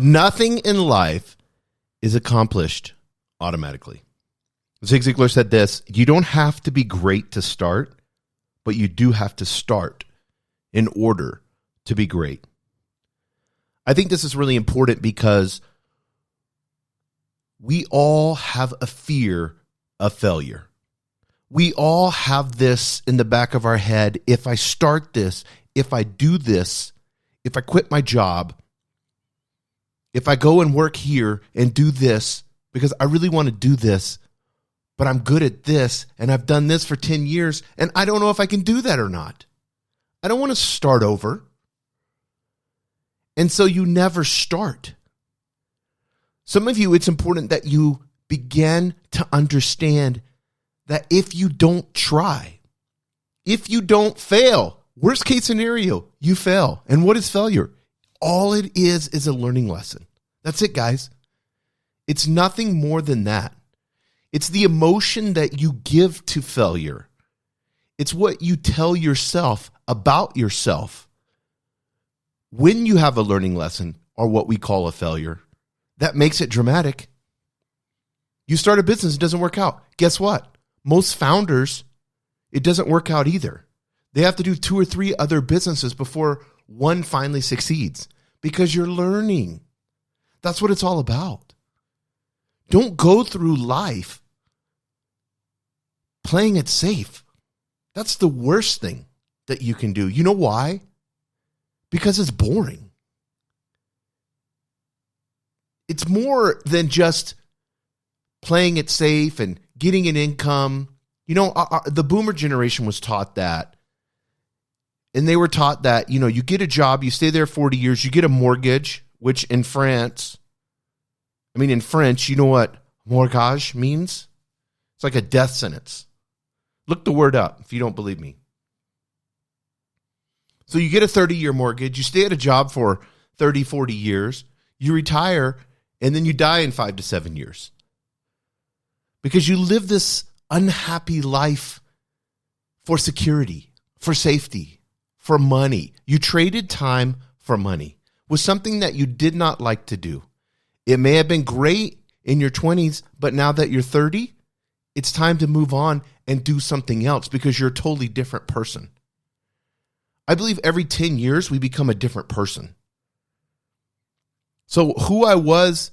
Nothing in life is accomplished automatically. Zig Ziglar said this: you don't have to be great to start, but you do have to start in order to be great. I think this is really important because we all have a fear of failure. We all have this in the back of our head. If I start this, if I do this, if I quit my job, if I go and work here and do this, because I really want to do this, but I'm good at this, and I've done this for 10 years, and I don't know if I can do that or not. I don't want to start over. And so you never start. Some of you, it's important that you begin to understand that if you don't try, if you don't fail, worst case scenario, you fail. And what is failure? All it is a learning lesson. That's it, guys. It's nothing more than that. It's the emotion that you give to failure. It's what you tell yourself about yourself when you have a learning lesson or what we call a failure. That makes it dramatic. You start a business, it doesn't work out. Guess what? Most founders, it doesn't work out either. They have to do 2 or 3 other businesses before one finally succeeds because you're learning. That's what it's all about. Don't go through life playing it safe. That's the worst thing that you can do. You know why? Because it's boring. It's more than just playing it safe and getting an income. You know, the boomer generation was taught that. And they were taught that, you know, you get a job, you stay there 40 years, you get a mortgage, which in French, you know what mortgage means? It's like a death sentence. Look the word up if you don't believe me. So you get a 30-year mortgage, you stay at a job for 30, 40 years, you retire, and then you die in 5 to 7 years. Because you live this unhappy life for security, for safety, for money. You traded time for money with something that you did not like to do. It may have been great in your 20s, but now that you're 30, it's time to move on and do something else because you're a totally different person. I believe every 10 years we become a different person. So who I was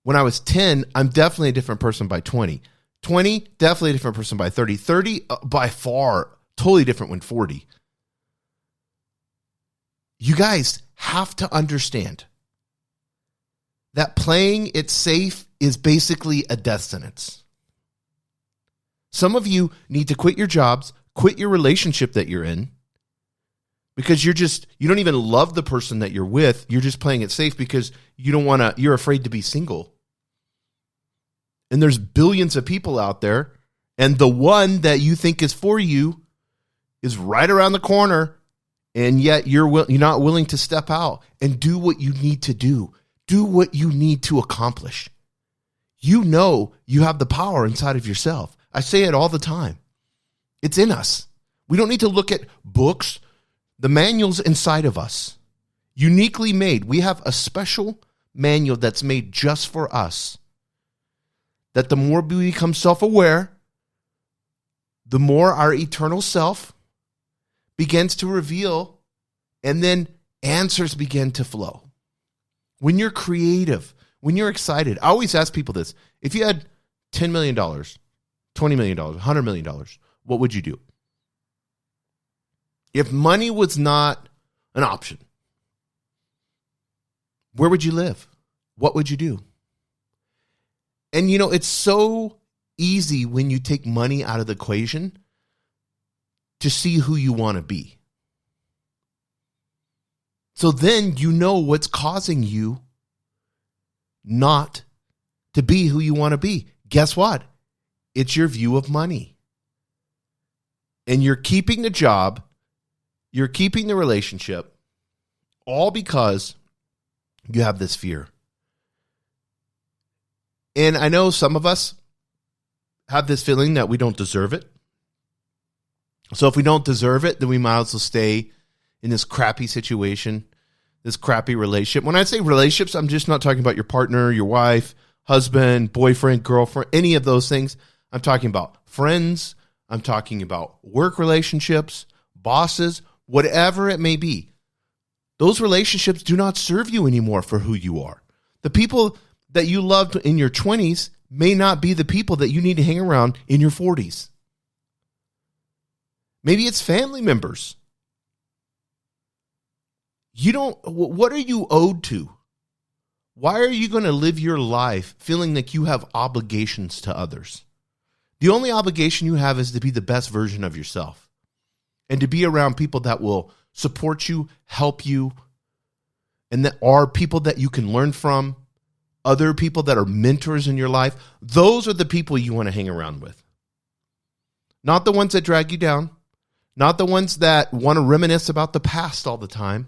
when I was 10, I'm definitely a different person by 20. 20, definitely a different person by 30. 30, by far, totally different when 40. You guys have to understand that playing it safe is basically a death sentence. Some of you need to quit your jobs, quit your relationship that you're in, because you don't even love the person that you're with. You're just playing it safe because you're afraid to be single. And there's billions of people out there, and the one that you think is for you is right around the corner, and yet you're not willing to step out and do what you need to do. Do what you need to accomplish. You know you have the power inside of yourself. I say it all the time. It's in us. We don't need to look at books. The manual's inside of us, uniquely made. We have a special manual that's made just for us. That the more we become self-aware, the more our eternal self begins to reveal, and then answers begin to flow. When you're creative, when you're excited, I always ask people this: if you had $10 million, $20 million, $100 million, what would you do? If money was not an option, where would you live? What would you do? And you know, it's so easy when you take money out of the equation to see who you want to be. So then you know what's causing you not to be who you want to be. Guess what? It's your view of money. And you're keeping the job, you're keeping the relationship, all because you have this fear. And I know some of us have this feeling that we don't deserve it. So if we don't deserve it, then we might as well stay in this crappy situation this crappy relationship. When I say relationships, I'm just not talking about your partner, your wife, husband, boyfriend, girlfriend, any of those things. I'm talking about friends. I'm talking about work relationships, bosses, whatever it may be. Those relationships do not serve you anymore for who you are. The people that you loved in your 20s may not be the people that you need to hang around in your 40s. Maybe it's family members. What are you owed to? Why are you going to live your life feeling like you have obligations to others? The only obligation you have is to be the best version of yourself and to be around people that will support you, help you, and that are people that you can learn from, other people that are mentors in your life. Those are the people you want to hang around with. Not the ones that drag you down, not the ones that want to reminisce about the past all the time,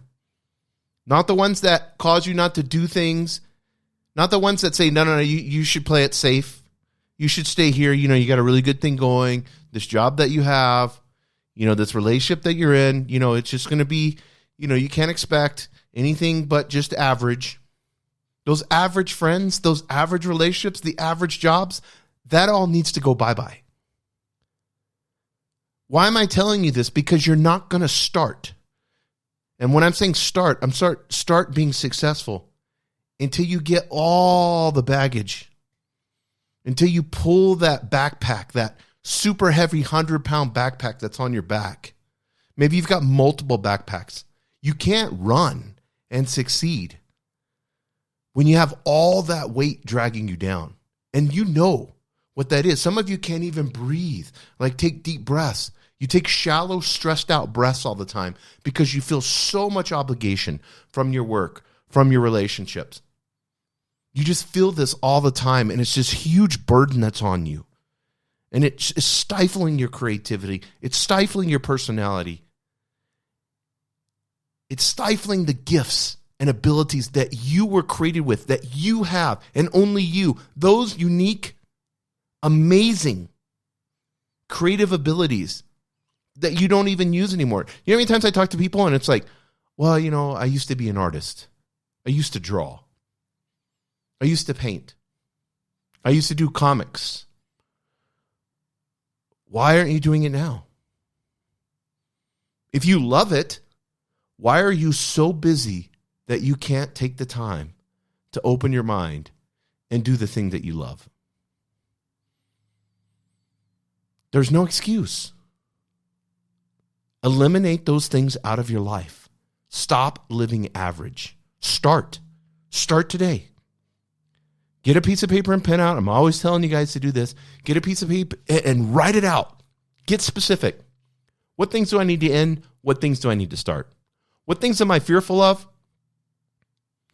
not the ones that cause you not to do things, not the ones that say, no, you should play it safe. You should stay here. You got a really good thing going. This job that you have, this relationship that you're in, it's just going to be, you can't expect anything but just average. Those average friends, those average relationships, the average jobs, that all needs to go bye-bye. Why am I telling you this? Because you're not going to start. And when I'm saying start, start being successful until you get all the baggage, until you pull that backpack, that super heavy 100-pound backpack that's on your back. Maybe you've got multiple backpacks. You can't run and succeed when you have all that weight dragging you down. And you know what that is. Some of you can't even breathe. Like, take deep breaths. You take shallow, stressed out breaths all the time because you feel so much obligation from your work, from your relationships. You just feel this all the time, and it's this huge burden that's on you. And it's stifling your creativity. It's stifling your personality. It's stifling the gifts and abilities that you were created with, that you have, and only you. Those unique, amazing, creative abilities that you don't even use anymore. You know how many times I talk to people and it's like, well, I used to be an artist. I used to draw. I used to paint. I used to do comics. Why aren't you doing it now? If you love it, why are you so busy that you can't take the time to open your mind and do the thing that you love? There's no excuse. Eliminate those things out of your life. Stop living average. Start today. Get a piece of paper and pen out. I'm always telling you guys to do this. Get a piece of paper and write it out. Get specific. What things do I need to end? What things do I need to start? What things am I fearful of?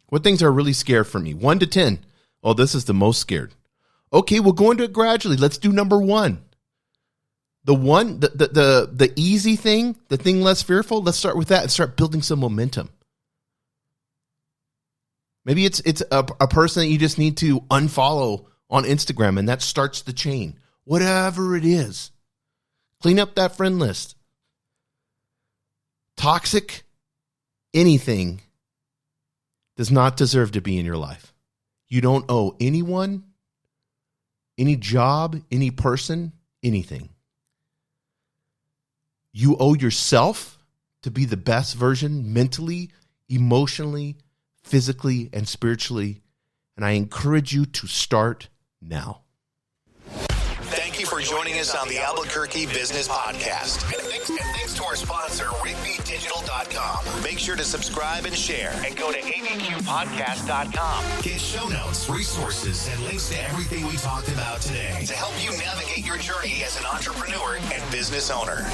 What things are really scared for me? 1 to 10. Oh, this is the most scared. Okay, we'll go into it gradually. Let's do number 1. The easy thing, the thing less fearful, let's start with that and start building some momentum. Maybe it's a person that you just need to unfollow on Instagram, and that starts the chain. Whatever it is, clean up that friend list. Toxic anything does not deserve to be in your life. You don't owe anyone, any job, any person, anything. You owe yourself to be the best version mentally, emotionally, physically, and spiritually. And I encourage you to start now. Thank you for joining us on the Albuquerque Business Podcast. And thanks to our sponsor, RigbyDigital.com. Make sure to subscribe and share. And go to abqpodcast.com. Get show notes, resources, and links to everything we talked about today to help you navigate your journey as an entrepreneur and business owner.